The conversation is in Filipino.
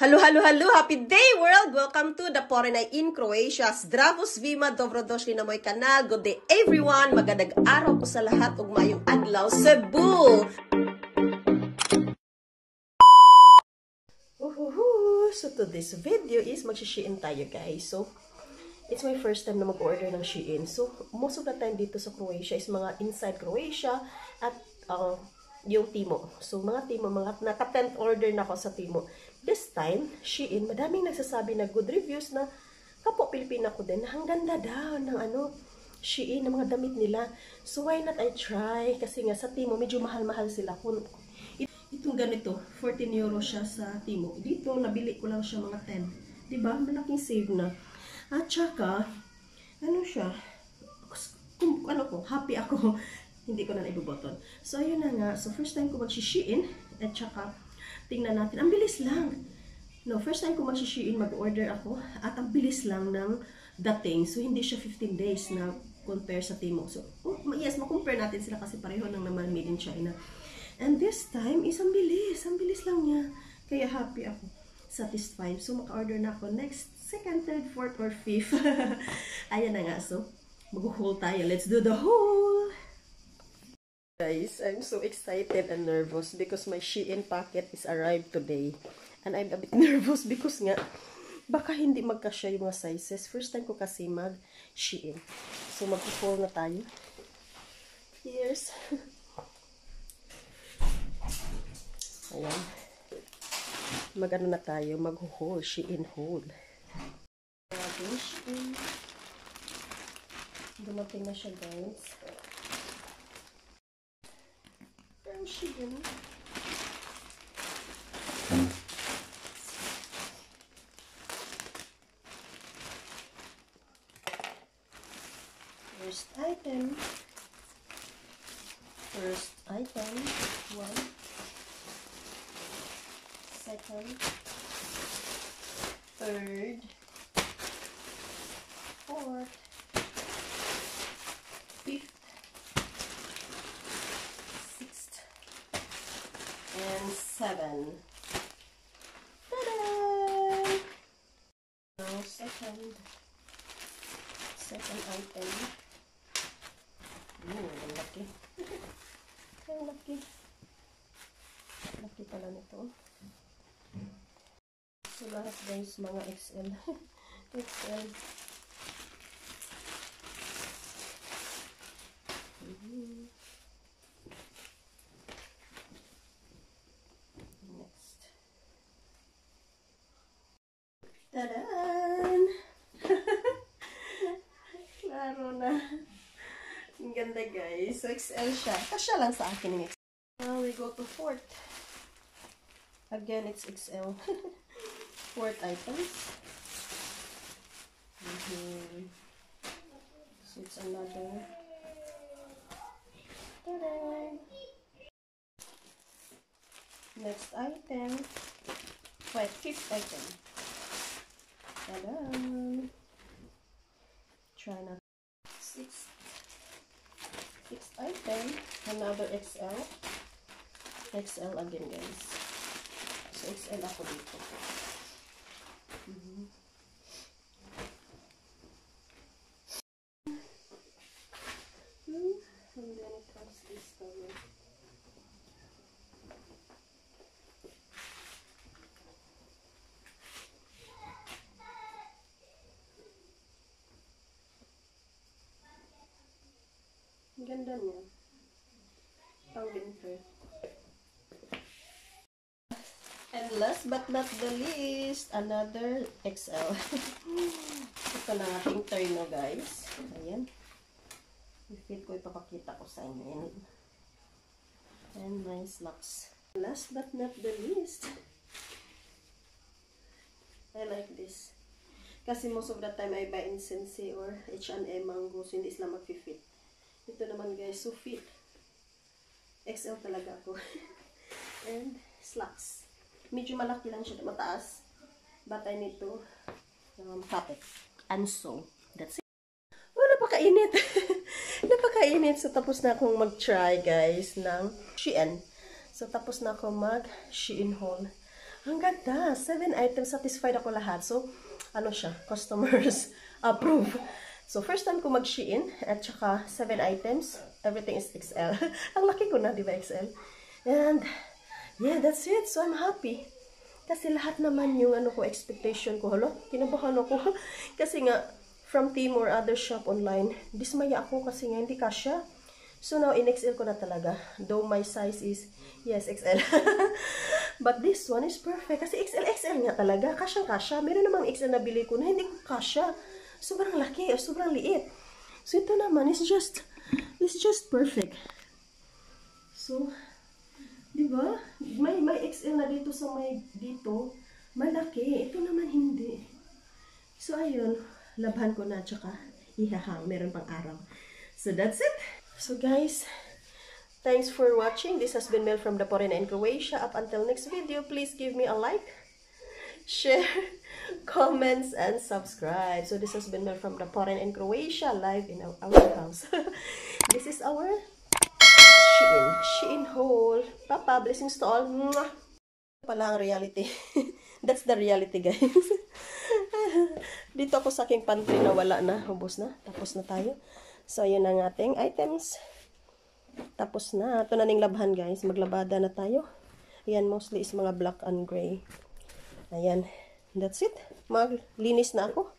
Hello, hello, hello! Happy day, world! Welcome to the Porenay in Croatia. Zdravo svima, dobrodošli na moj kanal. Good day, everyone! Magandang araw po sa lahat. Ug mayong adlaw, Cebu! So today's video is mag-Shein tayo, guys. So, it's my first time na mag-order ng Shein. So, most of the time dito sa Croatia is mga inside Croatia at yung Timo. So, mga Timo, mga naka-10th order na ako sa Timo. This time, Shein, madaming nagsasabi na good reviews na kapwa Pilipina ko din. Ang ganda daw ng Shein, ng mga damit nila. So, why not I try? Kasi nga sa Timo, medyo mahal-mahal sila. Itong ganito, 14 euro siya sa Timo. Dito, nabili ko lang siya mga 10. Diba? Malaking save na. At saka, siya? Happy ako. Hindi ko na naibuboton. So, ayun na nga. So, first time ko mag-Shein. At saka, tingnan natin. Ang bilis lang. No, first time ko mag-Shein, mag-order ako. At ang bilis lang ng dating. So, hindi siya 15 days na compare sa Timo. So, yes, makompare natin sila kasi pareho nang naman made in China. And this time is ang bilis. Ang bilis lang niya. Kaya happy ako. Satisfied. So, maka-order na ako next, second, third, fourth, or fifth. Ayan na nga. So, mag-haul tayo. Let's do the haul! Guys, I'm so excited and nervous because my Shein packet is arrived today. And I'm a bit nervous because nga, baka hindi magkasya yung mga sizes. First time ko kasi mag-Shein. So, mag-haul na tayo. Here's. Ayan. Mag-ano na tayo, mag-haul, Shein haul. Dumating na siya, guys. Shein. First item. First item. 1. Second. Third. Fourth. Fifth. And 7. Ta-da! Now, second item. Ang laki. Ang laki. Laki pala nito. So, lahat guys, mga XL. XL. Tadaan! Klaro na. Ang ganda guys. So XL siya. Kasya lang sa akin yung XL. Now we go to fourth. Again, it's XL. Fourth items. So it's another. Tadaan! Next item. Wait, fifth item. Tada! Try na. Sixth item. Another XL. XL again, guys. So, XL ako dito. And then it comes this color. Ganda niya. Pang winter. And last but not the least, another XL. Ito na ating terno, guys. Ayan. I-fit ko, ipapakita ko sa inyo. And my slacks. Last but not the least, I like this. Kasi most of the time I buy in Sensei or H&M Mango, so hindi sila mag-fit. Ito naman guys, so fit. XL talaga ako. And slacks. Medyo malaki lang siya, mataas. But I need to cap it. And so, that's it. Oh, napakainit. Napakainit. So, tapos na akong mag-try guys ng Shein. So, tapos na ako mag-Shein haul. Ang ganda. 7 items. Satisfied ako lahat. So, ano siya? Customers approve. So, first time ko mag-Shein. At saka 7 items. Everything is XL. Ang laki ko na, di ba XL? And, yeah, that's it. So, I'm happy. Kasi lahat naman yung ano ko, expectation ko. Hala, kinabahan ako. Kasi nga, from Temu or other shop online, dismaya ako kasi nga hindi kasya. So now, in XL ko na talaga. Though my size is, yes, XL. But this one is perfect. Kasi XL nga talaga. Kasyang-kasya. Meron namang XL na bili ko na hindi ko kasya. Sobrang laki o sobrang liit. So ito naman, it's just perfect. So, di ba? May XL na dito sa dito. Malaki. Ito naman hindi. So, ayun. Labhan ko na, tsaka ihahang. Meron pang araw. So, that's it. So, guys, thanks for watching. This has been Mel from Daporin and Croatia. Up until next video, please give me a like, share, comments, and subscribe. So, this has been Mel from Daporin and Croatia, live in our house. This is our Shein haul. Papa, blessings to all. Mwah! Pala ang reality. That's the reality, guys. Dito ako sa aking pantry na wala na. Hubos na. Tapos na tayo. So, yun ang ating items. Tapos na. Ito na ning labhan, guys. Maglabada na tayo. Ayan, mostly is mga black and gray. Ayan. That's it. Maglinis na ako.